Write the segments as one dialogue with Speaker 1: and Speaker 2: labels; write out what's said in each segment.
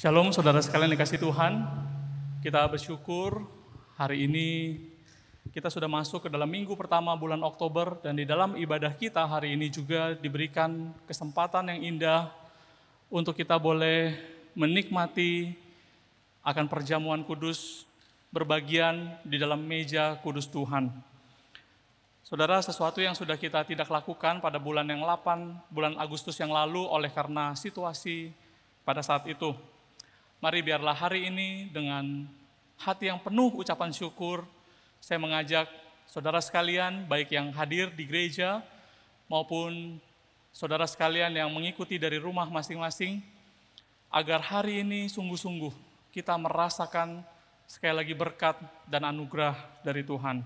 Speaker 1: Shalom saudara sekalian dikasih Tuhan, kita bersyukur hari ini kita sudah masuk ke dalam minggu pertama bulan Oktober dan di dalam ibadah kita hari ini juga diberikan kesempatan yang indah untuk kita boleh menikmati akan perjamuan kudus berbagian di dalam meja kudus Tuhan. Saudara, sesuatu yang sudah kita tidak lakukan pada bulan yang 8, bulan Agustus yang lalu oleh karena situasi pada saat itu. Mari biarlah hari ini dengan hati yang penuh ucapan syukur, saya mengajak saudara sekalian, baik yang hadir di gereja maupun saudara sekalian yang mengikuti dari rumah masing-masing, agar hari ini sungguh-sungguh kita merasakan sekali lagi berkat dan anugerah dari Tuhan.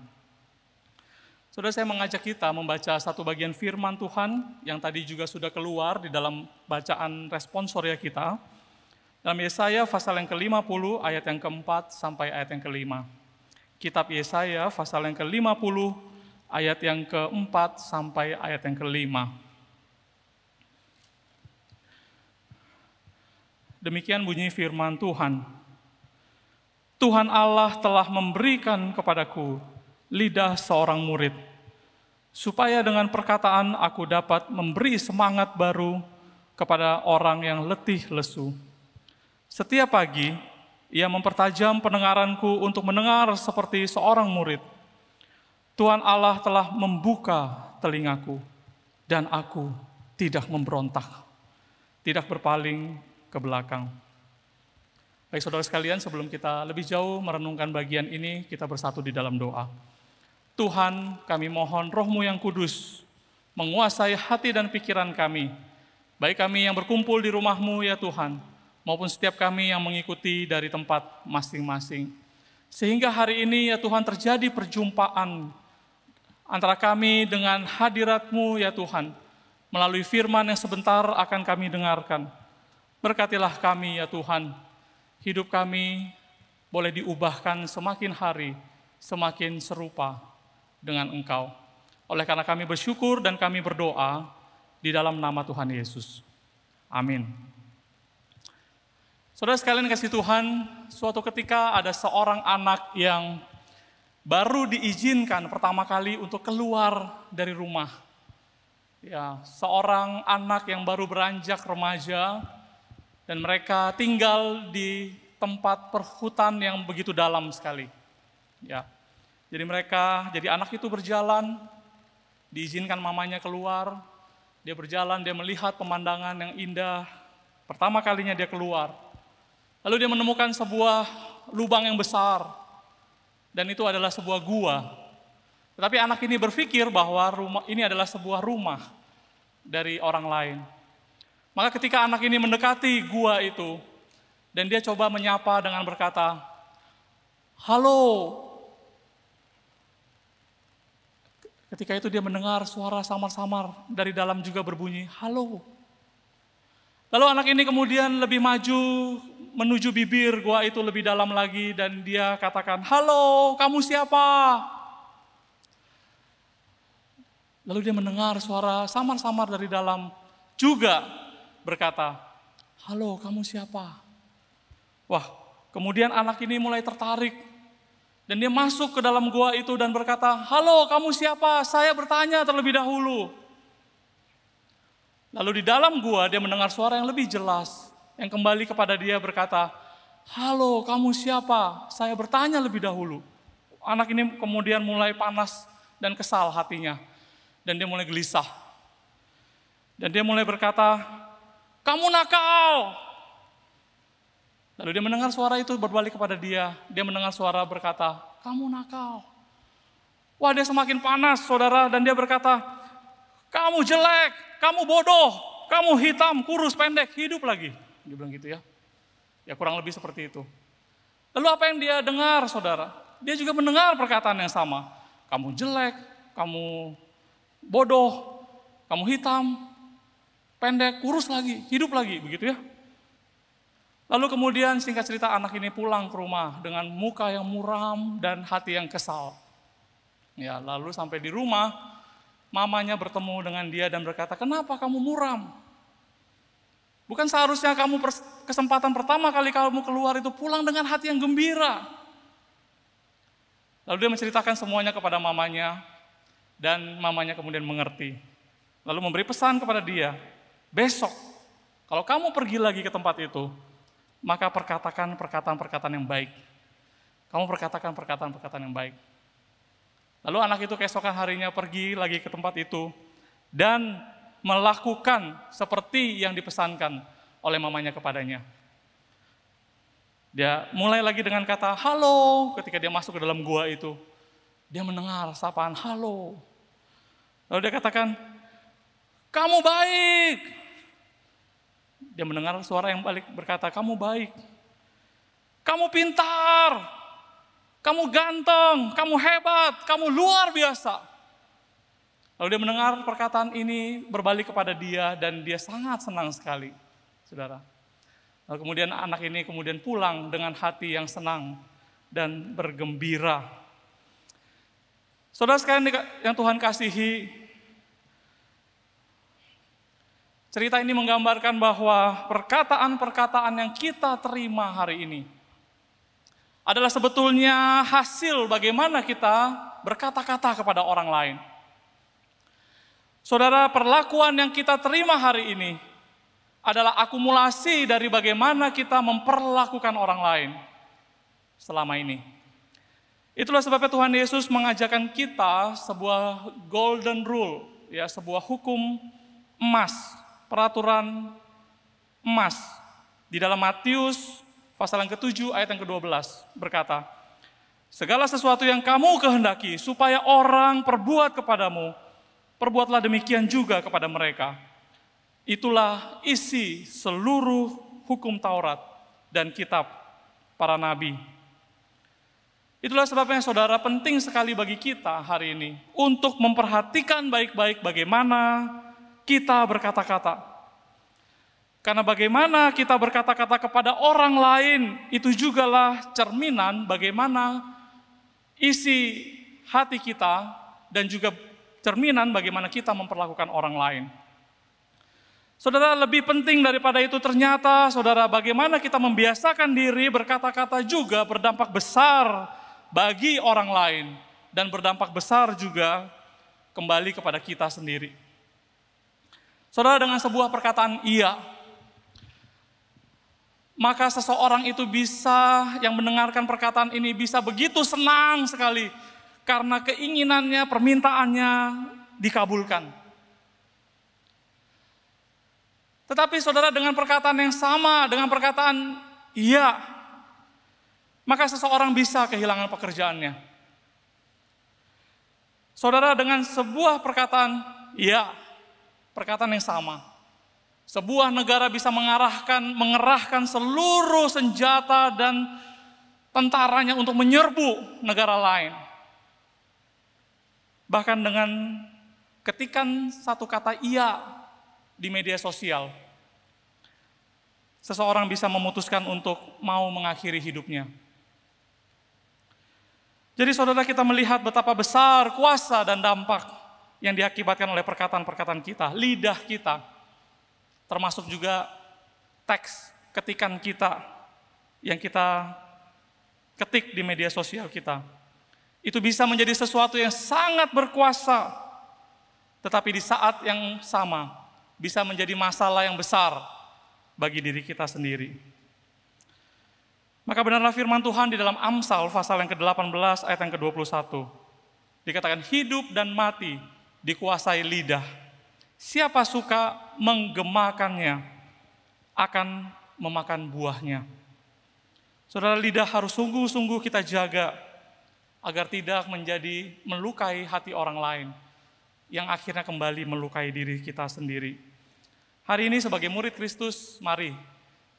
Speaker 1: Saudara, saya mengajak kita membaca satu bagian firman Tuhan yang tadi juga sudah keluar di dalam bacaan responsoria kita. Dalam Yesaya pasal yang ke-50 ayat yang ke-4 sampai ayat yang ke-5. Kitab Yesaya pasal yang ke-50 ayat yang ke-4 sampai ayat yang ke-5. Demikian bunyi firman Tuhan. Tuhan Allah telah memberikan kepadaku lidah seorang murid, supaya dengan perkataan aku dapat memberi semangat baru kepada orang yang letih lesu. Setiap pagi, ia mempertajam pendengaranku untuk mendengar seperti seorang murid. Tuhan Allah telah membuka telingaku, dan aku tidak memberontak, tidak berpaling ke belakang. Baik saudara sekalian, sebelum kita lebih jauh merenungkan bagian ini, kita bersatu di dalam doa. Tuhan, kami mohon Roh-Mu yang kudus menguasai hati dan pikiran kami, baik kami yang berkumpul di rumah-Mu ya Tuhan, maupun setiap kami yang mengikuti dari tempat masing-masing. Sehingga hari ini ya Tuhan terjadi perjumpaan antara kami dengan hadirat-Mu ya Tuhan, melalui firman yang sebentar akan kami dengarkan. Berkatilah kami ya Tuhan, hidup kami boleh diubahkan semakin hari, semakin serupa dengan Engkau. Oleh karena kami bersyukur dan kami berdoa di dalam nama Tuhan Yesus. Amin. Saudara sekalian kasih Tuhan, suatu ketika ada seorang anak yang baru diizinkan pertama kali untuk keluar dari rumah. Ya, seorang anak yang baru beranjak remaja dan mereka tinggal di tempat perhutan yang begitu dalam sekali. Ya. Jadi anak itu berjalan, diizinkan mamanya keluar, dia berjalan, dia melihat pemandangan yang indah. Pertama kalinya dia keluar. Lalu dia menemukan sebuah lubang yang besar, dan itu adalah sebuah gua. Tetapi anak ini berpikir bahwa rumah ini adalah sebuah rumah dari orang lain. Maka ketika anak ini mendekati gua itu, dan dia coba menyapa dengan berkata, "Halo." Ketika itu dia mendengar suara samar-samar dari dalam juga berbunyi, "Halo." Lalu anak ini kemudian lebih maju menuju bibir gua itu lebih dalam lagi dan dia katakan, "Halo, kamu siapa?" Lalu dia mendengar suara samar-samar dari dalam juga berkata, "Halo, kamu siapa?" Wah, kemudian anak ini mulai tertarik dan dia masuk ke dalam gua itu dan berkata, "Halo, kamu siapa? Saya bertanya terlebih dahulu." Lalu di dalam gua dia mendengar suara yang lebih jelas, yang kembali kepada dia berkata, "Halo, kamu siapa? Saya bertanya lebih dahulu." Anak ini kemudian mulai panas dan kesal hatinya. Dan dia mulai gelisah. Dan dia mulai berkata, "Kamu nakal." Lalu dia mendengar suara itu berbalik kepada dia. Dia mendengar suara berkata, "Kamu nakal." Wah, dia semakin panas, saudara, dan dia berkata, "Kamu jelek, kamu bodoh, kamu hitam, kurus, pendek, hidup lagi." Dia bilang gitu ya. Ya kurang lebih seperti itu. Lalu apa yang dia dengar, saudara? Dia juga mendengar perkataan yang sama. "Kamu jelek, kamu bodoh, kamu hitam, pendek, kurus lagi, hidup lagi." Begitu ya. Lalu kemudian singkat cerita anak ini pulang ke rumah dengan muka yang muram dan hati yang kesal. Ya, lalu sampai di rumah, mamanya bertemu dengan dia dan berkata, "Kenapa kamu muram?" Bukan seharusnya kamu kesempatan pertama kali kamu keluar itu pulang dengan hati yang gembira. Lalu dia menceritakan semuanya kepada mamanya, dan mamanya kemudian mengerti. Lalu memberi pesan kepada dia, besok kalau kamu pergi lagi ke tempat itu, maka perkatakan perkataan-perkataan yang baik. Kamu perkatakan perkataan-perkataan yang baik. Lalu anak itu keesokan harinya pergi lagi ke tempat itu, dan melakukan seperti yang dipesankan oleh mamanya kepadanya. Dia mulai lagi dengan kata halo ketika dia masuk ke dalam gua itu. Dia mendengar sapaan halo. Lalu dia katakan, kamu baik. Dia mendengar suara yang balik berkata, kamu baik. Kamu pintar. Kamu ganteng. Kamu hebat. Kamu luar biasa. Lalu dia mendengar perkataan ini berbalik kepada dia dan dia sangat senang sekali, saudara. Lalu kemudian anak ini kemudian pulang dengan hati yang senang dan bergembira. Saudara sekalian yang Tuhan kasihi, cerita ini menggambarkan bahwa perkataan-perkataan yang kita terima hari ini adalah sebetulnya hasil bagaimana kita berkata-kata kepada orang lain. Saudara, perlakuan yang kita terima hari ini adalah akumulasi dari bagaimana kita memperlakukan orang lain selama ini. Itulah sebabnya Tuhan Yesus mengajarkan kita sebuah golden rule, ya, sebuah hukum emas, peraturan emas. Di dalam Matius pasal yang ke-7 ayat yang ke-12 berkata, segala sesuatu yang kamu kehendaki supaya orang perbuat kepadamu, perbuatlah demikian juga kepada mereka. Itulah isi seluruh hukum Taurat dan kitab para nabi. Itulah sebabnya saudara penting sekali bagi kita hari ini untuk memperhatikan baik-baik bagaimana kita berkata-kata. Karena bagaimana kita berkata-kata kepada orang lain itu jugalah cerminan bagaimana isi hati kita dan juga cerminan bagaimana kita memperlakukan orang lain. Saudara, lebih penting daripada itu ternyata, saudara, bagaimana kita membiasakan diri berkata-kata juga berdampak besar bagi orang lain dan berdampak besar juga kembali kepada kita sendiri. Saudara, dengan sebuah perkataan iya, maka seseorang itu bisa, yang mendengarkan perkataan ini bisa begitu senang sekali karena keinginannya, permintaannya dikabulkan. Tetapi saudara, dengan perkataan yang sama, dengan perkataan iya, maka seseorang bisa kehilangan pekerjaannya. Saudara, dengan sebuah perkataan iya, perkataan yang sama, sebuah negara bisa mengerahkan seluruh senjata dan tentaranya untuk menyerbu negara lain. Bahkan dengan ketikan satu kata iya di media sosial, seseorang bisa memutuskan untuk mau mengakhiri hidupnya. Jadi saudara, kita melihat betapa besar kuasa dan dampak yang diakibatkan oleh perkataan-perkataan kita, lidah kita, termasuk juga teks ketikan kita yang kita ketik di media sosial kita. Itu bisa menjadi sesuatu yang sangat berkuasa, tetapi di saat yang sama bisa menjadi masalah yang besar bagi diri kita sendiri. Maka benarlah firman Tuhan di dalam Amsal pasal yang ke-18 ayat yang ke-21. Dikatakan hidup dan mati dikuasai lidah. Siapa suka menggemakannya akan memakan buahnya. Saudara, lidah harus sungguh-sungguh kita jaga agar tidak menjadi melukai hati orang lain, yang akhirnya kembali melukai diri kita sendiri. Hari ini sebagai murid Kristus, mari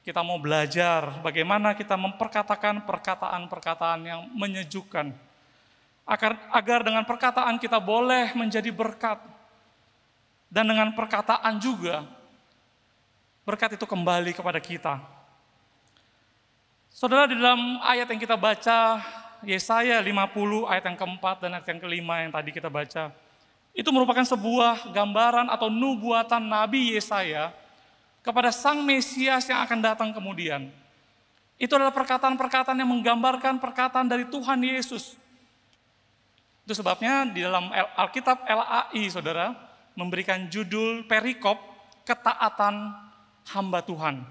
Speaker 1: kita mau belajar bagaimana kita memperkatakan perkataan-perkataan yang menyejukkan, agar dengan perkataan kita boleh menjadi berkat, dan dengan perkataan juga berkat itu kembali kepada kita. Saudara, di dalam ayat yang kita baca, Yesaya 50 ayat yang keempat dan ayat yang kelima yang tadi kita baca, itu merupakan sebuah gambaran atau nubuatan Nabi Yesaya kepada Sang Mesias yang akan datang kemudian. Itu adalah perkataan-perkataan yang menggambarkan perkataan dari Tuhan Yesus. Itu sebabnya di dalam Alkitab LAI, saudara, memberikan judul perikop ketaatan hamba Tuhan,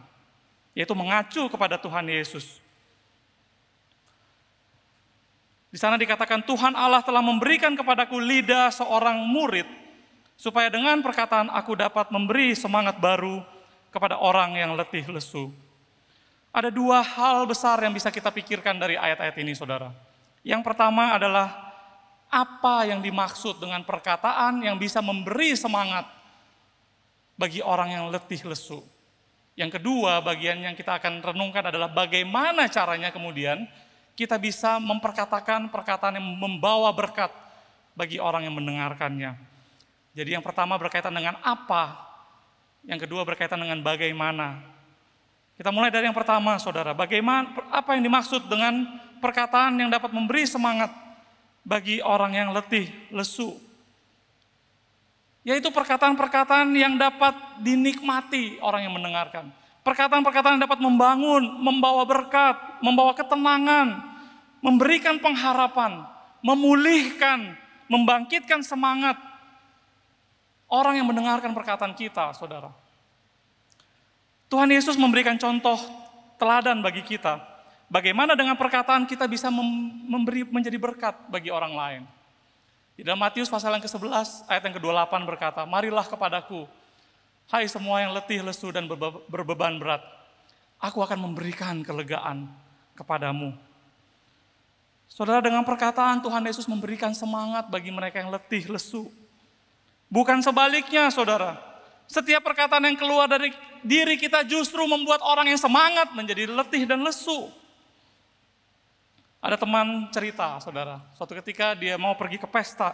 Speaker 1: yaitu mengacu kepada Tuhan Yesus. Di sana dikatakan, Tuhan Allah telah memberikan kepadaku lidah seorang murid, supaya dengan perkataan aku dapat memberi semangat baru kepada orang yang letih lesu. Ada dua hal besar yang bisa kita pikirkan dari ayat-ayat ini, saudara. Yang pertama adalah apa yang dimaksud dengan perkataan yang bisa memberi semangat bagi orang yang letih lesu. Yang kedua, bagian yang kita akan renungkan adalah bagaimana caranya kemudian kita bisa memperkatakan perkataan yang membawa berkat bagi orang yang mendengarkannya. Jadi yang pertama berkaitan dengan apa, yang kedua berkaitan dengan bagaimana. Kita mulai dari yang pertama, saudara. Bagaimana, apa yang dimaksud dengan perkataan yang dapat memberi semangat bagi orang yang letih, lesu? Yaitu perkataan-perkataan yang dapat dinikmati orang yang mendengarkan. Perkataan-perkataan yang dapat membangun, membawa berkat, membawa ketenangan, memberikan pengharapan, memulihkan, membangkitkan semangat orang yang mendengarkan perkataan kita, saudara. Tuhan Yesus memberikan contoh teladan bagi kita. Bagaimana dengan perkataan kita bisa menjadi berkat bagi orang lain. Di dalam Matius pasal yang ke-11 ayat yang ke-28 berkata, marilah kepadaku, hai semua yang letih, lesu dan berbeban berat. Aku akan memberikan kelegaan kepadamu. Saudara, dengan perkataan Tuhan Yesus memberikan semangat bagi mereka yang letih, lesu. Bukan sebaliknya, saudara. Setiap perkataan yang keluar dari diri kita justru membuat orang yang semangat menjadi letih dan lesu. Ada teman cerita, saudara. Suatu ketika dia mau pergi ke pesta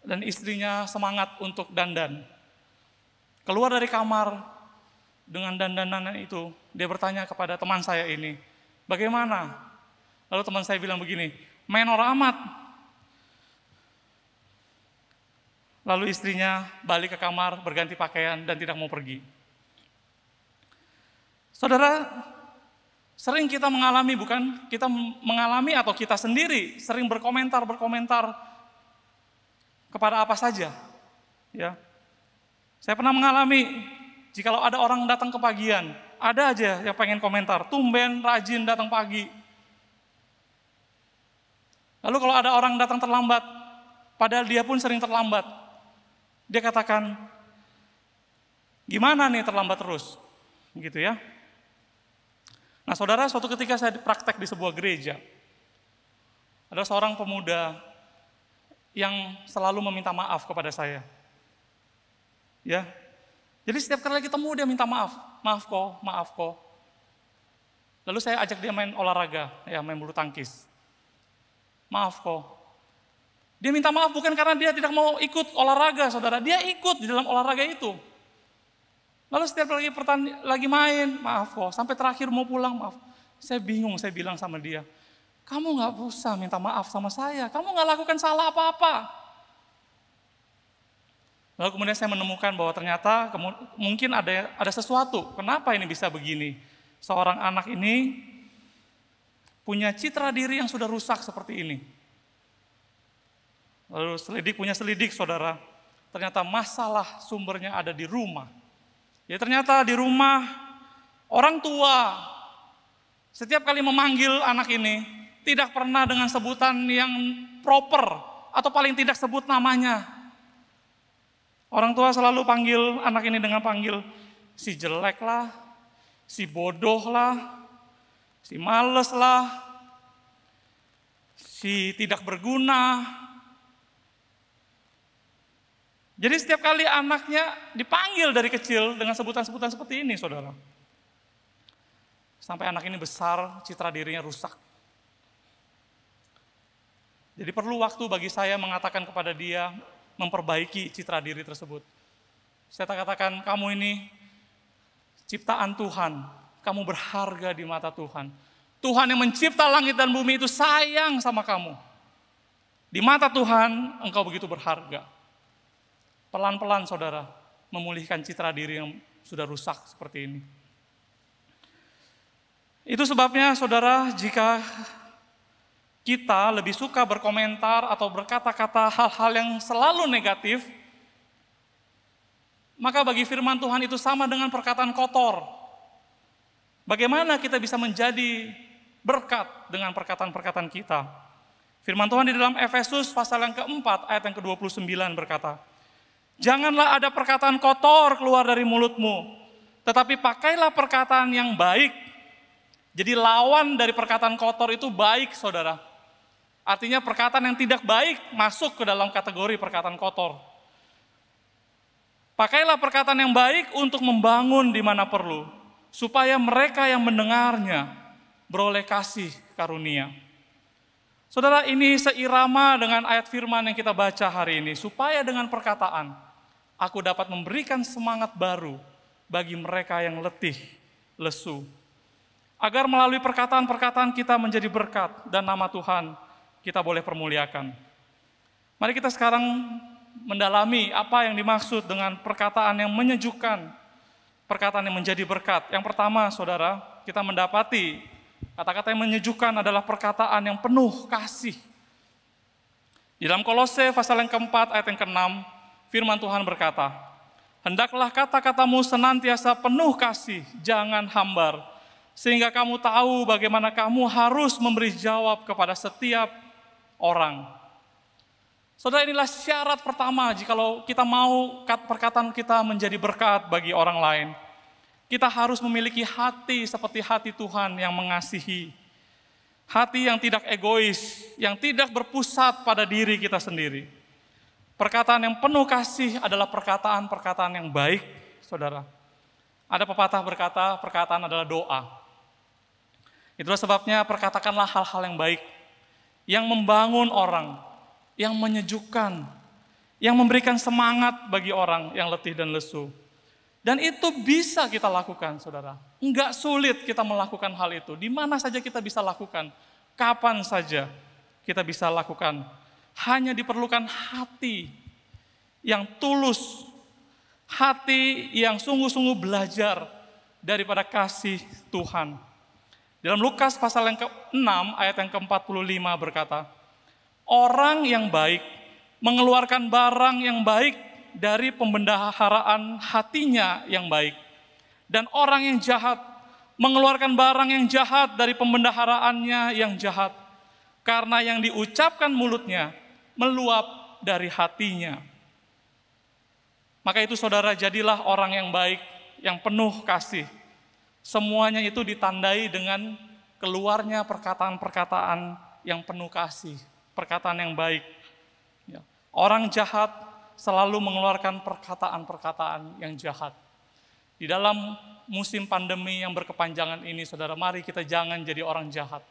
Speaker 1: dan istrinya semangat untuk dandan. Keluar dari kamar dengan dandanan itu, dia bertanya kepada teman saya ini, bagaimana? Lalu teman saya bilang begini, menor amat. Lalu istrinya balik ke kamar, berganti pakaian dan tidak mau pergi. Saudara, sering kita mengalami, bukan kita mengalami atau kita sendiri sering berkomentar kepada apa saja. Ya, saya pernah mengalami, jikalau ada orang datang ke pagian, ada aja yang pengen komentar, tumben rajin datang pagi. Lalu kalau ada orang datang terlambat, padahal dia pun sering terlambat, dia katakan, gimana nih terlambat terus? Gitu ya. Nah saudara, suatu ketika saya praktek di sebuah gereja. Ada seorang pemuda yang selalu meminta maaf kepada saya. Ya. Jadi setiap kali ketemu dia minta maaf. Maaf kok. Lalu saya ajak dia main olahraga, ya main bulu tangkis. Maaf kok. Dia minta maaf bukan karena dia tidak mau ikut olahraga, saudara. Dia ikut di dalam olahraga itu. Lalu setiap lagi main, maaf kok. Sampai terakhir mau pulang, maaf. Saya bingung, saya bilang sama dia, kamu gak usah minta maaf sama saya. Kamu gak lakukan salah apa-apa. Lalu kemudian saya menemukan bahwa ternyata mungkin ada sesuatu. Kenapa ini bisa begini? Seorang anak ini punya citra diri yang sudah rusak seperti ini. Lalu punya selidik, saudara. Ternyata masalah sumbernya ada di rumah. Ya ternyata di rumah orang tua setiap kali memanggil anak ini tidak pernah dengan sebutan yang proper atau paling tidak sebut namanya. Orang tua selalu panggil anak ini dengan panggil si jelek lah, si bodoh lah, si males lah, si tidak berguna. Jadi setiap kali anaknya dipanggil dari kecil dengan sebutan-sebutan seperti ini, saudara. Sampai anak ini besar, citra dirinya rusak. Jadi perlu waktu bagi saya mengatakan kepada dia, memperbaiki citra diri tersebut. Saya katakan, kamu ini ciptaan Tuhan, kamu berharga di mata Tuhan. Tuhan yang mencipta langit dan bumi itu sayang sama kamu. Di mata Tuhan, engkau begitu berharga. Pelan-pelan saudara, memulihkan citra diri yang sudah rusak seperti ini. Itu sebabnya saudara, jika kita lebih suka berkomentar atau berkata-kata hal-hal yang selalu negatif, maka bagi firman Tuhan itu sama dengan perkataan kotor. Bagaimana kita bisa menjadi berkat dengan perkataan-perkataan kita? Firman Tuhan di dalam Efesus pasal yang keempat ayat yang ke-29 berkata, "Janganlah ada perkataan kotor keluar dari mulutmu, tetapi pakailah perkataan yang baik." Jadi lawan dari perkataan kotor itu baik, saudara. Artinya perkataan yang tidak baik masuk ke dalam kategori perkataan kotor. Pakailah perkataan yang baik untuk membangun di mana perlu, supaya mereka yang mendengarnya beroleh kasih karunia. Saudara, ini seirama dengan ayat firman yang kita baca hari ini, supaya dengan perkataan aku dapat memberikan semangat baru bagi mereka yang letih, lesu. Agar melalui perkataan-perkataan kita menjadi berkat dan nama Tuhan kita boleh permuliakan. Mari kita sekarang mendalami apa yang dimaksud dengan perkataan yang menyejukkan, perkataan yang menjadi berkat. Yang pertama, saudara, kita mendapati kata-kata yang menyejukkan adalah perkataan yang penuh kasih. Di dalam Kolose pasal yang keempat ayat yang ke-6, firman Tuhan berkata, "Hendaklah kata-katamu senantiasa penuh kasih, jangan hambar, sehingga kamu tahu bagaimana kamu harus memberi jawab kepada setiap orang." Saudara, inilah syarat pertama jikalau kita mau perkataan kita menjadi berkat bagi orang lain. Kita harus memiliki hati seperti hati Tuhan yang mengasihi. Hati yang tidak egois, yang tidak berpusat pada diri kita sendiri. Perkataan yang penuh kasih adalah perkataan-perkataan yang baik, saudara. Ada pepatah berkata, perkataan adalah doa. Itulah sebabnya perkatakanlah hal-hal yang baik, yang membangun orang, yang menyejukkan, yang memberikan semangat bagi orang yang letih dan lesu. Dan itu bisa kita lakukan, saudara. Enggak sulit kita melakukan hal itu. Di mana saja kita bisa lakukan, kapan saja kita bisa lakukan. Hanya diperlukan hati yang tulus, hati yang sungguh-sungguh belajar daripada kasih Tuhan. Dalam Lukas pasal yang ke-6 ayat yang ke-45 berkata, "Orang yang baik mengeluarkan barang yang baik dari pembendaharaan hatinya yang baik. Dan orang yang jahat mengeluarkan barang yang jahat dari pembendaharaannya yang jahat. Karena yang diucapkan mulutnya meluap dari hatinya." Maka itu saudara, jadilah orang yang baik, yang penuh kasih. Semuanya itu ditandai dengan keluarnya perkataan-perkataan yang penuh kasih, perkataan yang baik. Orang jahat selalu mengeluarkan perkataan-perkataan yang jahat. Di dalam musim pandemi yang berkepanjangan ini, saudara, mari kita jangan jadi orang jahat.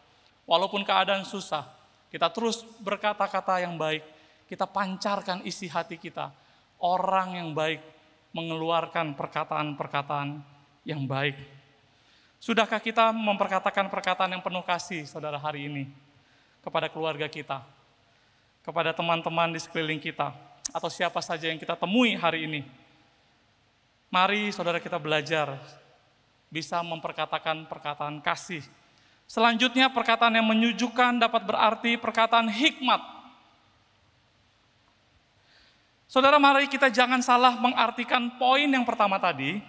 Speaker 1: Walaupun keadaan susah, kita terus berkata-kata yang baik, kita pancarkan isi hati kita. Orang yang baik mengeluarkan perkataan-perkataan yang baik. Sudahkah kita memperkatakan perkataan yang penuh kasih, saudara, hari ini? Kepada keluarga kita, kepada teman-teman di sekeliling kita, atau siapa saja yang kita temui hari ini. Mari saudara kita belajar bisa memperkatakan perkataan kasih. Selanjutnya perkataan yang menyejukkan dapat berarti perkataan hikmat. Saudara, mari kita jangan salah mengartikan poin yang pertama tadi,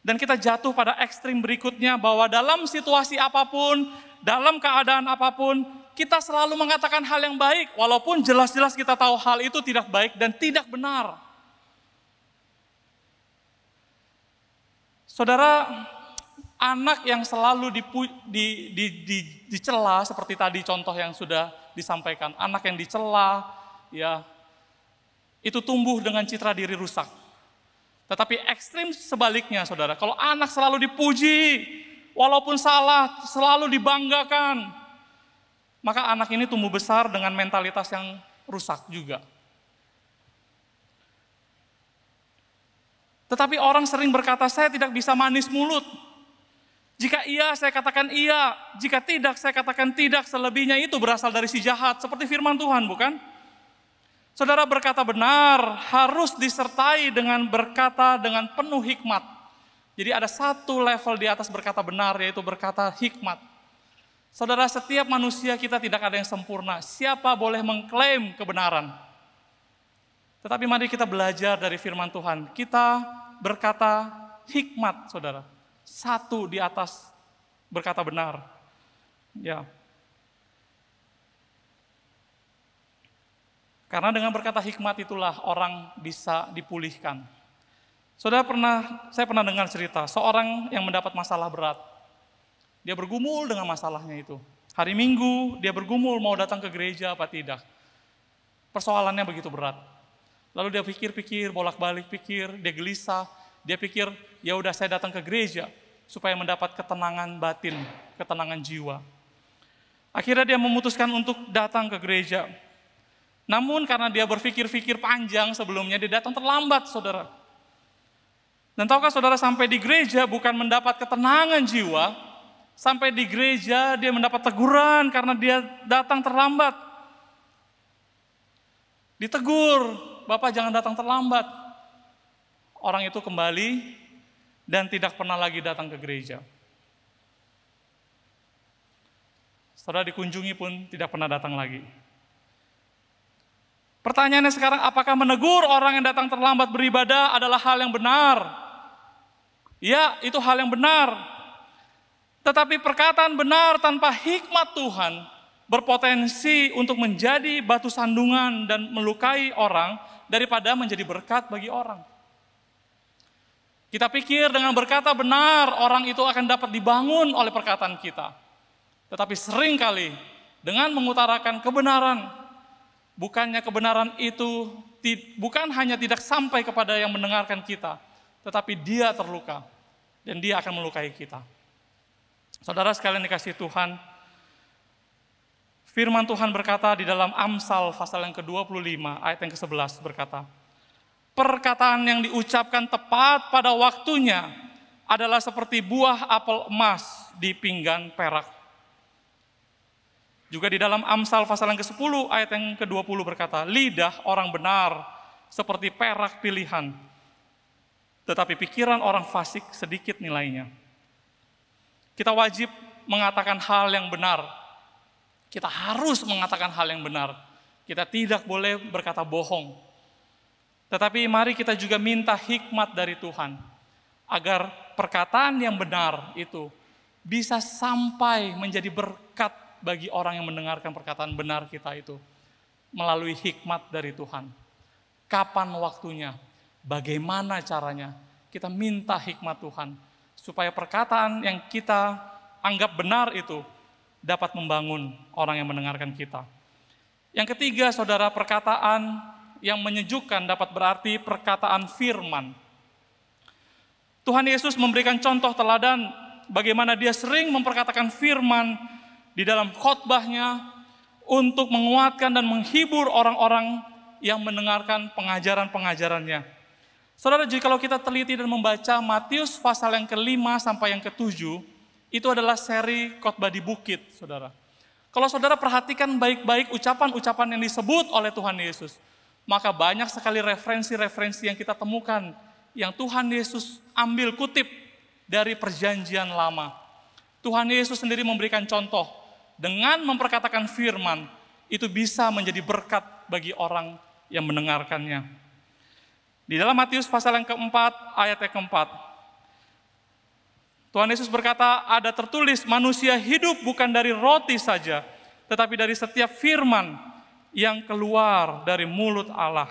Speaker 1: dan kita jatuh pada ekstrim berikutnya bahwa dalam situasi apapun, dalam keadaan apapun, kita selalu mengatakan hal yang baik, walaupun jelas-jelas kita tahu hal itu tidak baik dan tidak benar. Saudara, anak yang selalu dicela seperti tadi contoh yang sudah disampaikan, anak yang dicela, ya, itu tumbuh dengan citra diri rusak. Tetapi ekstrim sebaliknya, saudara, kalau anak selalu dipuji, walaupun salah, selalu dibanggakan, maka anak ini tumbuh besar dengan mentalitas yang rusak juga. Tetapi orang sering berkata, saya tidak bisa manis mulut. Jika iya, saya katakan iya. Jika tidak, saya katakan tidak. Selebihnya itu berasal dari si jahat. Seperti firman Tuhan, bukan? Saudara, berkata benar harus disertai dengan berkata dengan penuh hikmat. Jadi ada satu level di atas berkata benar, yaitu berkata hikmat. Saudara, setiap manusia kita tidak ada yang sempurna. Siapa boleh mengklaim kebenaran? Tetapi mari kita belajar dari firman Tuhan. Kita berkata hikmat, saudara. Satu di atas berkata benar. Ya. Karena dengan berkata hikmat itulah orang bisa dipulihkan. Saudara, saya pernah dengar cerita, seorang yang mendapat masalah berat. Dia bergumul dengan masalahnya itu. Hari Minggu dia bergumul mau datang ke gereja apa tidak. Persoalannya begitu berat. Lalu dia pikir-pikir, bolak-balik pikir, dia gelisah. Dia pikir, ya udah saya datang ke gereja supaya mendapat ketenangan batin, ketenangan jiwa. Akhirnya dia memutuskan untuk datang ke gereja. Namun karena dia berpikir-pikir panjang sebelumnya, dia datang terlambat, saudara. Dan tahukah saudara, sampai di gereja bukan mendapat ketenangan jiwa, sampai di gereja dia mendapat teguran karena dia datang terlambat. Ditegur, Bapak jangan datang terlambat. Orang itu kembali dan tidak pernah lagi datang ke gereja. Saudara, dikunjungi pun tidak pernah datang lagi. Pertanyaannya sekarang, apakah menegur orang yang datang terlambat beribadah adalah hal yang benar? Ya, itu hal yang benar. Tetapi perkataan benar tanpa hikmat Tuhan berpotensi untuk menjadi batu sandungan dan melukai orang daripada menjadi berkat bagi orang. Kita pikir dengan berkata benar, orang itu akan dapat dibangun oleh perkataan kita. Tetapi seringkali dengan mengutarakan kebenaran, bukannya kebenaran itu bukan hanya tidak sampai kepada yang mendengarkan kita, tetapi dia terluka dan dia akan melukai kita. Saudara sekalian dikasihi Tuhan, firman Tuhan berkata di dalam Amsal pasal yang ke-25 ayat yang ke-11 berkata, perkataan yang diucapkan tepat pada waktunya adalah seperti buah apel emas di pinggan perak. Juga di dalam Amsal pasal yang ke-10 ayat yang ke-20 berkata, lidah orang benar seperti perak pilihan, tetapi pikiran orang fasik sedikit nilainya. Kita wajib mengatakan hal yang benar. Kita harus mengatakan hal yang benar. Kita tidak boleh berkata bohong. Tetapi mari kita juga minta hikmat dari Tuhan, agar perkataan yang benar itu bisa sampai menjadi berkat bagi orang yang mendengarkan perkataan benar kita itu, melalui hikmat dari Tuhan. Kapan waktunya, bagaimana caranya, kita minta hikmat Tuhan, supaya perkataan yang kita anggap benar itu dapat membangun orang yang mendengarkan kita. Yang ketiga, saudara, perkataan yang menyejukkan dapat berarti perkataan firman. Tuhan Yesus memberikan contoh teladan bagaimana dia sering memperkatakan firman di dalam khotbahnya untuk menguatkan dan menghibur orang-orang yang mendengarkan pengajaran-pengajarannya. Saudara, jikalau kita teliti dan membaca Matius pasal yang ke-5 sampai yang ke-7, itu adalah seri khotbah di bukit, saudara. Kalau saudara perhatikan baik-baik ucapan-ucapan yang disebut oleh Tuhan Yesus, maka banyak sekali referensi-referensi yang kita temukan, yang Tuhan Yesus ambil kutip dari perjanjian lama. Tuhan Yesus sendiri memberikan contoh, dengan memperkatakan firman, itu bisa menjadi berkat bagi orang yang mendengarkannya. Di dalam Matius pasal yang keempat, ayat yang keempat, Tuhan Yesus berkata, ada tertulis, manusia hidup bukan dari roti saja, tetapi dari setiap firman yang keluar dari mulut Allah.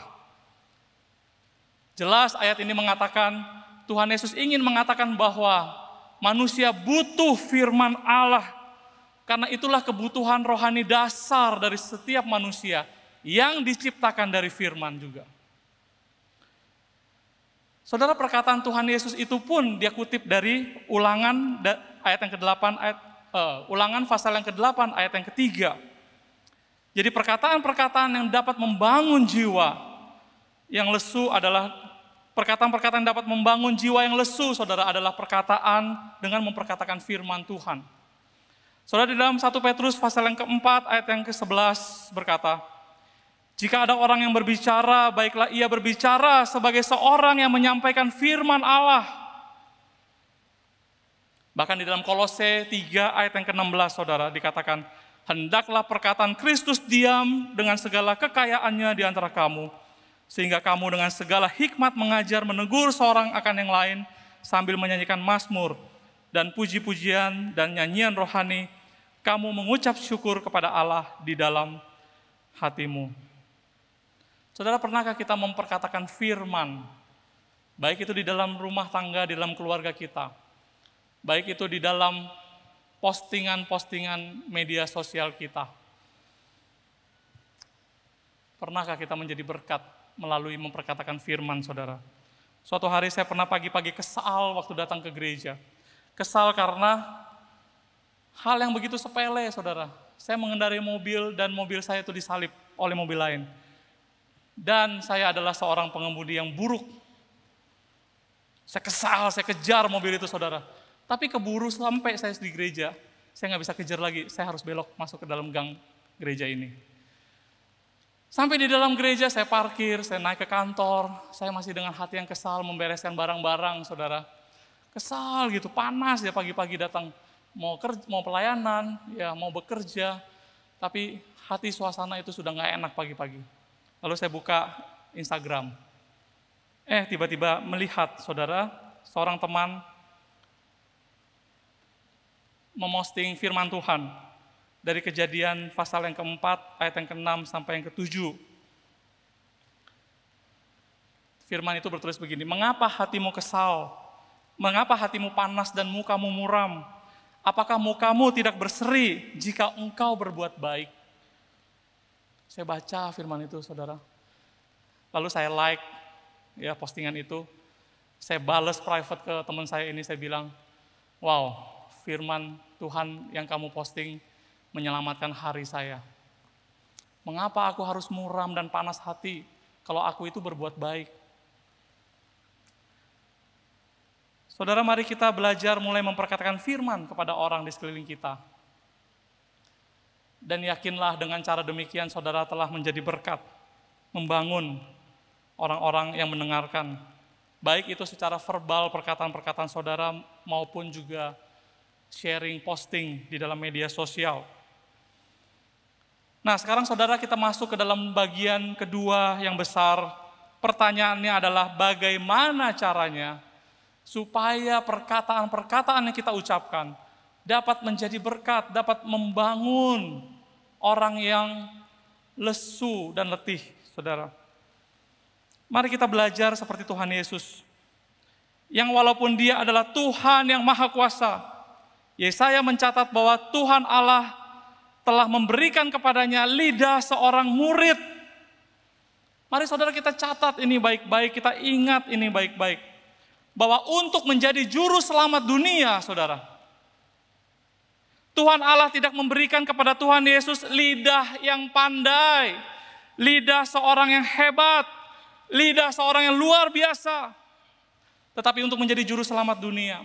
Speaker 1: Jelas ayat ini mengatakan, Tuhan Yesus ingin mengatakan bahwa manusia butuh firman Allah, karena itulah kebutuhan rohani dasar dari setiap manusia yang diciptakan dari firman juga. Saudara, perkataan Tuhan Yesus itu pun dia kutip dari Ulangan ayat yang ke-8, Ulangan pasal yang ke-8 ayat yang ke-3. Jadi perkataan-perkataan yang dapat membangun jiwa yang lesu adalah perkataan-perkataan yang dapat membangun jiwa yang lesu, saudara, adalah perkataan dengan memperkatakan firman Tuhan. Saudara, di dalam 1 Petrus pasal yang ke-4 ayat yang ke-11 berkata, jika ada orang yang berbicara, baiklah ia berbicara sebagai seorang yang menyampaikan firman Allah. Bahkan di dalam Kolose 3 ayat yang ke-16, saudara, dikatakan, hendaklah perkataan Kristus diam dengan segala kekayaannya di antara kamu, sehingga kamu dengan segala hikmat mengajar, menegur seorang akan yang lain, sambil menyanyikan mazmur dan puji-pujian dan nyanyian rohani, kamu mengucap syukur kepada Allah di dalam hatimu. Saudara, pernahkah kita memperkatakan firman, baik itu di dalam rumah tangga, di dalam keluarga kita, baik itu di dalam postingan-postingan media sosial kita? Pernahkah kita menjadi berkat melalui memperkatakan firman, saudara? Suatu hari saya pernah pagi-pagi kesal waktu datang ke gereja. Kesal karena hal yang begitu sepele, saudara. Saya mengendarai mobil dan mobil saya itu disalip oleh mobil lain. Dan saya adalah seorang pengemudi yang buruk. Saya kesal, saya kejar mobil itu, saudara. Tapi keburu sampai saya di gereja, saya nggak bisa kejar lagi, saya harus belok masuk ke dalam gang gereja ini. Sampai di dalam gereja saya parkir, saya naik ke kantor, saya masih dengan hati yang kesal membereskan barang-barang, saudara. Kesal gitu, panas ya pagi-pagi datang, mau pelayanan, ya mau bekerja, tapi hati suasana itu sudah nggak enak pagi-pagi. Lalu saya buka Instagram, tiba-tiba melihat, saudara, seorang teman memosting firman Tuhan dari Kejadian pasal yang keempat, ayat yang ke-6 sampai yang ke-7. Firman itu bertulis begini, mengapa hatimu kesal? Mengapa hatimu panas dan mukamu muram? Apakah mukamu tidak berseri jika engkau berbuat baik? Saya baca firman itu, saudara. Lalu saya like ya postingan itu. Saya balas private ke teman saya ini, saya bilang, wow, firman Tuhan yang kamu posting menyelamatkan hari saya. Mengapa aku harus muram dan panas hati kalau aku itu berbuat baik? Saudara, mari kita belajar mulai memperkatakan firman kepada orang di sekeliling kita. Dan yakinlah dengan cara demikian saudara telah menjadi berkat, membangun orang-orang yang mendengarkan. Baik itu secara verbal perkataan-perkataan saudara maupun juga sharing, posting di dalam media sosial. Nah, sekarang saudara kita masuk ke dalam bagian kedua yang besar. Pertanyaannya adalah bagaimana caranya supaya perkataan-perkataan yang kita ucapkan dapat menjadi berkat, dapat membangun orang yang lesu dan letih, saudara. Mari kita belajar seperti Tuhan Yesus, yang walaupun dia adalah Tuhan yang Maha Kuasa, Yesaya mencatat bahwa Tuhan Allah telah memberikan kepadanya lidah seorang murid. Mari saudara kita catat ini baik-baik, kita ingat ini baik-baik. Bahwa untuk menjadi juru selamat dunia, saudara, Tuhan Allah tidak memberikan kepada Tuhan Yesus lidah yang pandai, lidah seorang yang hebat, lidah seorang yang luar biasa. Tetapi untuk menjadi juru selamat dunia,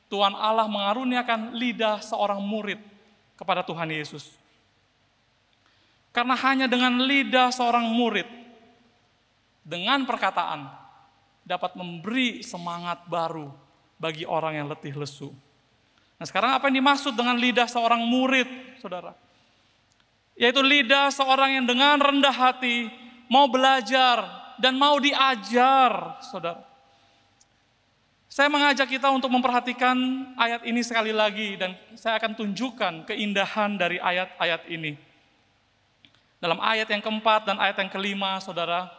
Speaker 1: Tuhan Allah mengaruniakan lidah seorang murid kepada Tuhan Yesus. Karena hanya dengan lidah seorang murid, dengan perkataan, dapat memberi semangat baru bagi orang yang letih lesu. Nah, sekarang apa yang dimaksud dengan lidah seorang murid, saudara? Yaitu lidah seorang yang dengan rendah hati mau belajar dan mau diajar, saudara. Saya mengajak kita untuk memperhatikan ayat ini sekali lagi dan saya akan tunjukkan keindahan dari ayat-ayat ini. Dalam ayat yang keempat dan ayat yang kelima, saudara,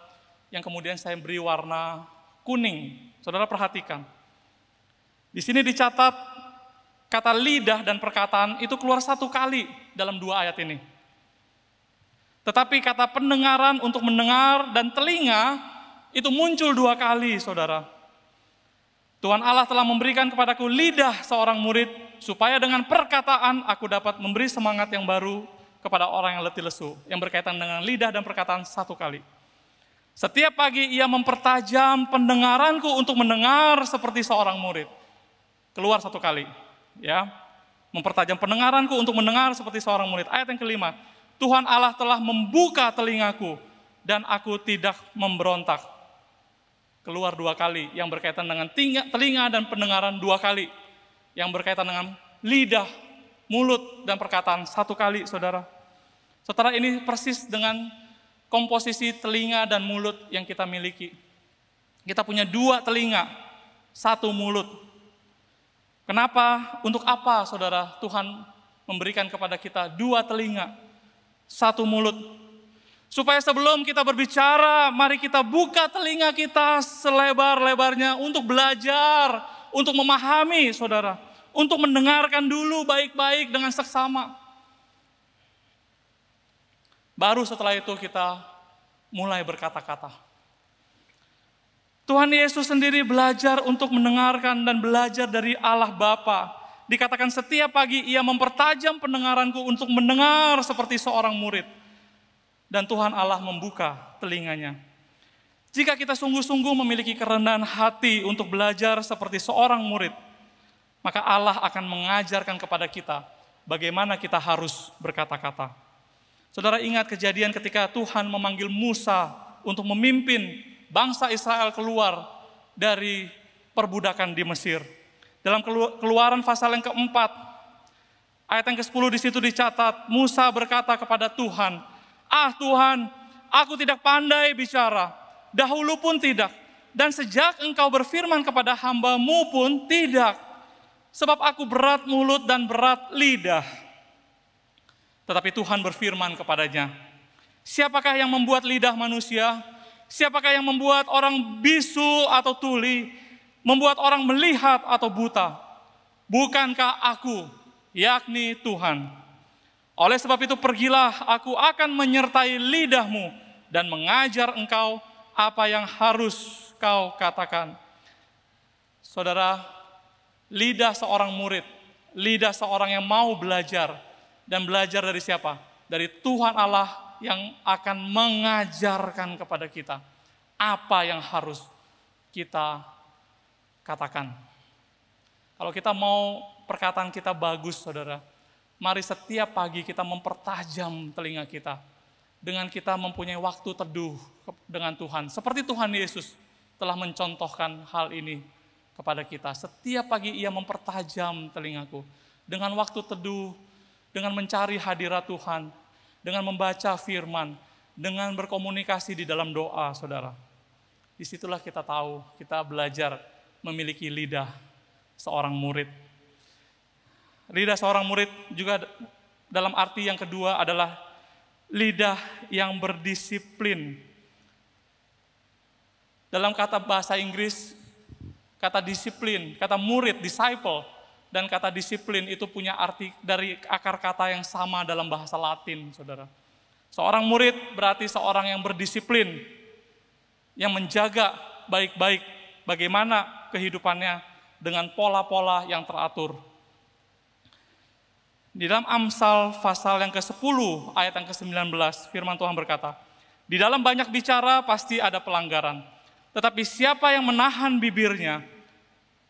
Speaker 1: yang kemudian saya beri warna kuning. Saudara perhatikan. Di sini dicatat kata lidah dan perkataan itu keluar satu kali dalam dua ayat ini. Tetapi kata pendengaran untuk mendengar dan telinga itu muncul dua kali, saudara. Tuhan Allah telah memberikan kepadaku lidah seorang murid, supaya dengan perkataan aku dapat memberi semangat yang baru kepada orang yang letih lesu. Yang berkaitan dengan lidah dan perkataan satu kali. Setiap pagi ia mempertajam pendengaranku untuk mendengar seperti seorang murid. Keluar satu kali. Ya, mempertajam pendengaranku untuk mendengar seperti seorang murid. Ayat yang kelima, Tuhan Allah telah membuka telingaku dan aku tidak memberontak. Keluar dua kali, yang berkaitan dengan telinga dan pendengaran dua kali. yang berkaitan dengan lidah, mulut, dan perkataan satu kali, saudara. Saudara, ini persis dengan komposisi telinga dan mulut yang kita miliki. Kita punya 2 telinga, 1 mulut. Kenapa? Untuk apa, saudara, Tuhan memberikan kepada kita 2 telinga, 1 mulut? Supaya sebelum kita berbicara, mari kita buka telinga kita selebar-lebarnya untuk belajar, untuk memahami, saudara, untuk mendengarkan dulu baik-baik dengan seksama. Baru setelah itu kita mulai berkata-kata. Tuhan Yesus sendiri belajar untuk mendengarkan dan belajar dari Allah Bapa. Dikatakan setiap pagi ia mempertajam pendengaranku untuk mendengar seperti seorang murid. Dan Tuhan Allah membuka telinganya. Jika kita sungguh-sungguh memiliki kerendahan hati untuk belajar seperti seorang murid, maka Allah akan mengajarkan kepada kita bagaimana kita harus berkata-kata. Saudara, ingat kejadian ketika Tuhan memanggil Musa untuk memimpin bangsa Israel keluar dari perbudakan di Mesir. Dalam Keluaran pasal yang keempat, ayat yang ke-10 di situ dicatat, Musa berkata kepada Tuhan, Tuhan, aku tidak pandai bicara, dahulu pun tidak, dan sejak engkau berfirman kepada hamba-Mu pun tidak, sebab aku berat mulut dan berat lidah. Tetapi Tuhan berfirman kepadanya, siapakah yang membuat lidah manusia? Siapakah yang membuat orang bisu atau tuli, membuat orang melihat atau buta? Bukankah aku, yakni Tuhan? Oleh sebab itu pergilah, aku akan menyertai lidahmu dan mengajar engkau apa yang harus kau katakan. Saudara, lidah seorang murid, lidah seorang yang mau belajar, dan belajar dari siapa? Dari Tuhan Allah yang akan mengajarkan kepada kita apa yang harus kita katakan. Kalau kita mau perkataan kita bagus, saudara, mari setiap pagi kita mempertajam telinga kita dengan kita mempunyai waktu teduh dengan Tuhan. Seperti Tuhan Yesus telah mencontohkan hal ini kepada kita. Setiap pagi ia mempertajam telingaku dengan waktu teduh, dengan mencari hadirat Tuhan, dengan membaca firman, dengan berkomunikasi di dalam doa, saudara. Disitulah kita tahu, kita belajar memiliki lidah seorang murid. Lidah seorang murid juga dalam arti yang kedua adalah lidah yang berdisiplin. Dalam kata bahasa Inggris, kata disiplin, kata murid, disciple, dan kata disiplin itu punya arti dari akar kata yang sama dalam bahasa Latin, saudara. Seorang murid berarti seorang yang berdisiplin, yang menjaga baik-baik bagaimana kehidupannya dengan pola-pola yang teratur. Di dalam Amsal pasal yang ke-10 ayat yang ke-19, firman Tuhan berkata, di dalam banyak bicara pasti ada pelanggaran, tetapi siapa yang menahan bibirnya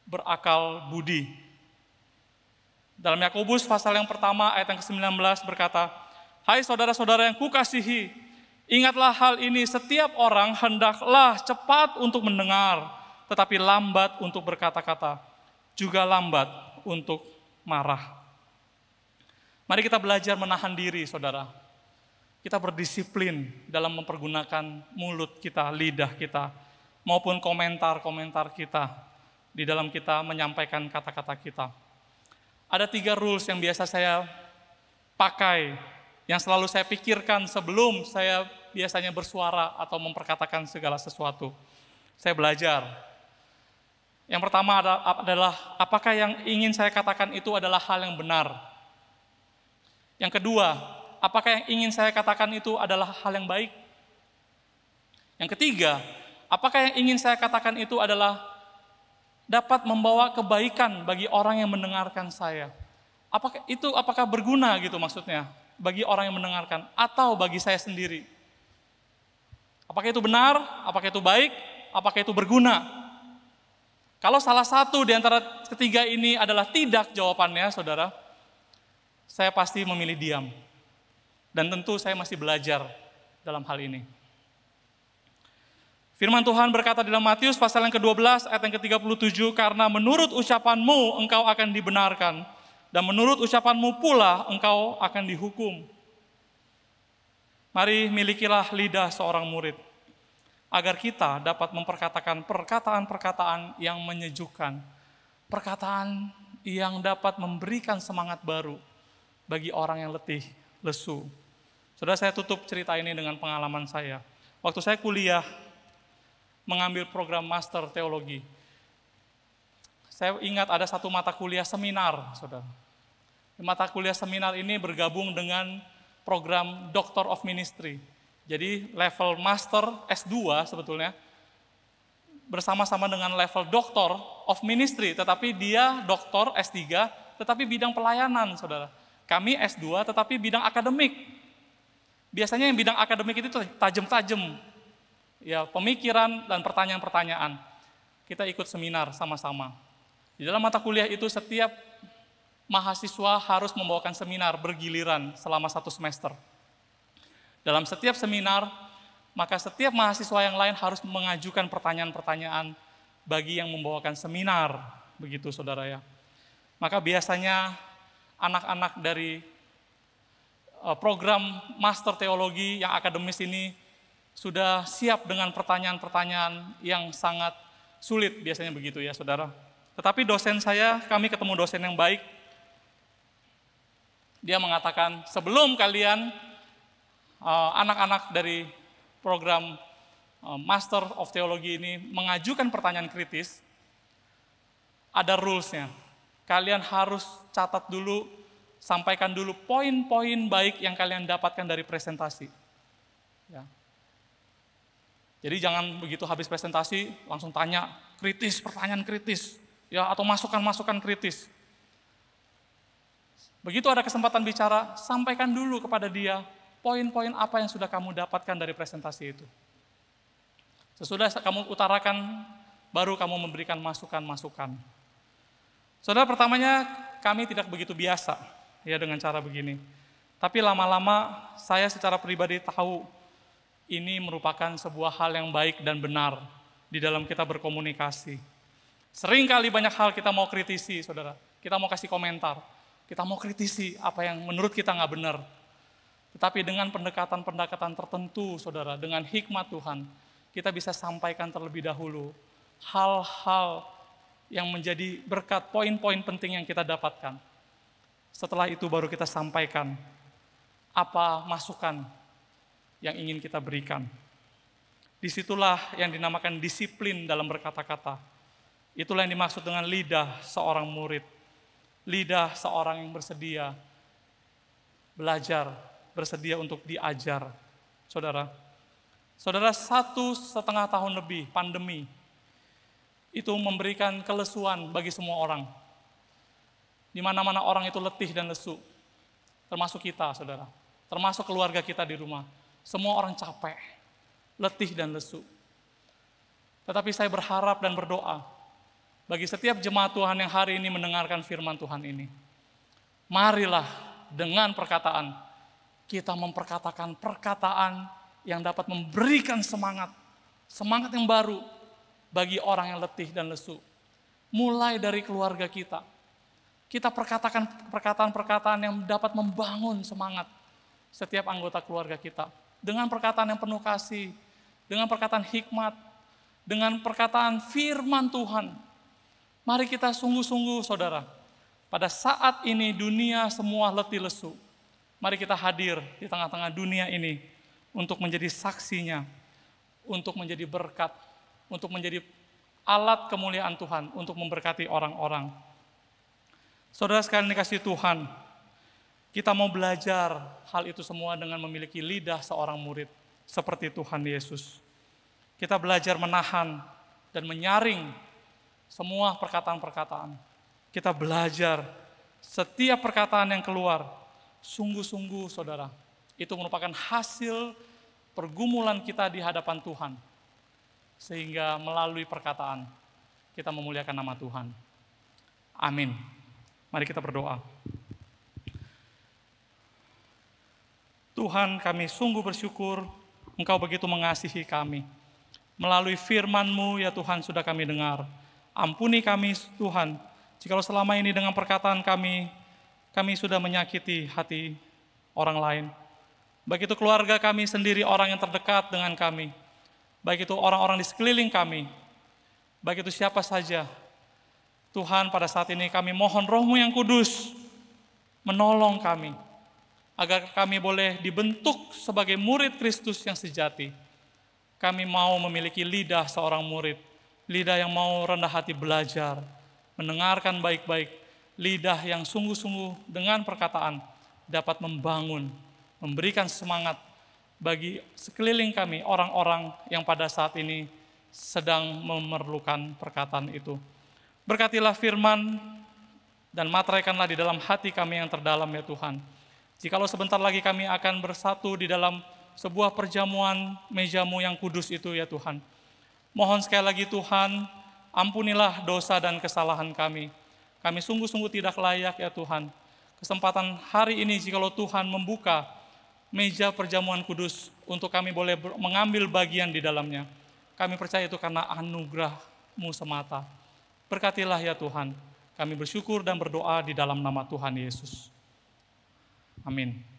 Speaker 1: berakal budi. Dalam Yakobus pasal yang pertama ayat yang ke-19 berkata, hai saudara-saudara yang kukasihi, ingatlah hal ini, setiap orang hendaklah cepat untuk mendengar, tetapi lambat untuk berkata-kata, juga lambat untuk marah. Mari kita belajar menahan diri, saudara. Kita berdisiplin dalam mempergunakan mulut kita, lidah kita, maupun komentar-komentar kita di dalam kita menyampaikan kata-kata kita. Ada 3 rules yang biasa saya pakai, yang selalu saya pikirkan sebelum saya biasanya bersuara atau memperkatakan segala sesuatu. Saya belajar. Yang pertama adalah apakah yang ingin saya katakan itu adalah hal yang benar. Yang kedua, apakah yang ingin saya katakan itu adalah hal yang baik. Yang ketiga, apakah yang ingin saya katakan itu adalah dapat membawa kebaikan bagi orang yang mendengarkan saya. Apakah berguna gitu maksudnya bagi orang yang mendengarkan atau bagi saya sendiri? Apakah itu benar? Apakah itu baik? Apakah itu berguna? Kalau salah satu di antara ketiga ini adalah tidak jawabannya, saudara, saya pasti memilih diam. Dan tentu saya masih belajar dalam hal ini. Firman Tuhan berkata di dalam Matius pasal yang ke-12 ayat yang ke-37, karena menurut ucapanmu engkau akan dibenarkan, dan menurut ucapanmu pula engkau akan dihukum. Mari milikilah lidah seorang murid, agar kita dapat memperkatakan perkataan-perkataan yang menyejukkan, perkataan yang dapat memberikan semangat baru bagi orang yang letih, lesu. Saudara, saya tutup cerita ini dengan pengalaman saya. Waktu saya kuliah, mengambil program master teologi, saya ingat ada satu mata kuliah seminar, saudara. Mata kuliah seminar ini bergabung dengan program Doctor of Ministry. Jadi level master S2 sebetulnya, bersama-sama dengan level Doctor of Ministry, tetapi dia doktor S3, tetapi bidang pelayanan, saudara. Kami S2, tetapi bidang akademik. Biasanya yang bidang akademik itu tajam-tajam, ya, pemikiran dan pertanyaan-pertanyaan. Kita ikut seminar sama-sama. Di dalam mata kuliah itu setiap mahasiswa harus membawakan seminar bergiliran selama 1 semester. Dalam setiap seminar, maka setiap mahasiswa yang lain harus mengajukan pertanyaan-pertanyaan bagi yang membawakan seminar, begitu saudara ya. Maka biasanya anak-anak dari program master teologi yang akademis ini sudah siap dengan pertanyaan-pertanyaan yang sangat sulit, biasanya begitu ya saudara. Tetapi dosen saya, kami ketemu dosen yang baik. Dia mengatakan, sebelum kalian anak-anak dari program Master of Theology ini mengajukan pertanyaan kritis, ada rules-nya. Kalian harus catat dulu, sampaikan dulu poin-poin baik yang kalian dapatkan dari presentasi. Ya. Jadi jangan begitu habis presentasi langsung tanya kritis, pertanyaan kritis, ya, atau masukan-masukan kritis. Begitu ada kesempatan bicara, sampaikan dulu kepada dia poin-poin apa yang sudah kamu dapatkan dari presentasi itu. Sesudah kamu utarakan, baru kamu memberikan masukan-masukan. Saudara, pertamanya kami tidak begitu biasa ya dengan cara begini. Tapi lama-lama saya secara pribadi tahu ini merupakan sebuah hal yang baik dan benar di dalam kita berkomunikasi. Seringkali banyak hal kita mau kritisi, saudara. Kita mau kasih komentar. Kita mau kritisi apa yang menurut kita nggak benar. Tetapi dengan pendekatan-pendekatan tertentu, saudara, dengan hikmat Tuhan, kita bisa sampaikan terlebih dahulu hal-hal yang menjadi berkat, poin-poin penting yang kita dapatkan. Setelah itu baru kita sampaikan apa masukan yang ingin kita berikan. Disitulah yang dinamakan disiplin dalam berkata-kata. Itulah yang dimaksud dengan lidah seorang murid. Lidah seorang yang bersedia belajar, bersedia untuk diajar. Saudara, 1,5 tahun lebih pandemi, itu memberikan kelesuan bagi semua orang. Di mana-mana orang itu letih dan lesu, termasuk kita, saudara. Termasuk keluarga kita di rumah. Semua orang capek, letih dan lesu. Tetapi saya berharap dan berdoa, bagi setiap jemaat Tuhan yang hari ini mendengarkan firman Tuhan ini, marilah dengan perkataan, kita memperkatakan perkataan yang dapat memberikan semangat yang baru bagi orang yang letih dan lesu. Mulai dari keluarga kita. Kita perkatakan perkataan-perkataan yang dapat membangun semangat setiap anggota keluarga kita. Dengan perkataan yang penuh kasih, dengan perkataan hikmat, dengan perkataan firman Tuhan. Mari kita sungguh-sungguh, saudara, pada saat ini dunia semua letih lesu. Mari kita hadir di tengah-tengah dunia ini untuk menjadi saksinya, untuk menjadi berkat, untuk menjadi alat kemuliaan Tuhan, untuk memberkati orang-orang. Saudara sekalian dikasihi Tuhan, kita mau belajar hal itu semua dengan memiliki lidah seorang murid, seperti Tuhan Yesus. Kita belajar menahan dan menyaring semua perkataan-perkataan. Kita belajar setiap perkataan yang keluar, sungguh-sungguh saudara, itu merupakan hasil pergumulan kita di hadapan Tuhan. Sehingga melalui perkataan, kita memuliakan nama Tuhan. Amin. Mari kita berdoa. Tuhan, kami sungguh bersyukur Engkau begitu mengasihi kami. Melalui firman-Mu ya Tuhan sudah kami dengar. Ampuni kami Tuhan, jikalau selama ini dengan perkataan kami sudah menyakiti hati orang lain. Baik itu keluarga kami sendiri, orang yang terdekat dengan kami. Baik itu orang-orang di sekeliling kami. Baik itu siapa saja. Tuhan, pada saat ini kami mohon Roh-Mu yang kudus menolong kami, agar kami boleh dibentuk sebagai murid Kristus yang sejati. Kami mau memiliki lidah seorang murid, lidah yang mau rendah hati belajar, mendengarkan baik-baik, lidah yang sungguh-sungguh dengan perkataan dapat membangun, memberikan semangat bagi sekeliling kami, orang-orang yang pada saat ini sedang memerlukan perkataan itu. Berkatilah firman dan materaikanlah di dalam hati kami yang terdalam ya Tuhan. Jikalau sebentar lagi kami akan bersatu di dalam sebuah perjamuan meja-Mu yang kudus itu ya Tuhan. Mohon sekali lagi Tuhan, ampunilah dosa dan kesalahan kami. Kami sungguh-sungguh tidak layak ya Tuhan. Kesempatan hari ini jikalau Tuhan membuka meja perjamuan kudus untuk kami boleh mengambil bagian di dalamnya. Kami percaya itu karena anugerah-Mu semata. Berkatilah ya Tuhan. Kami bersyukur dan berdoa di dalam nama Tuhan Yesus. Amin.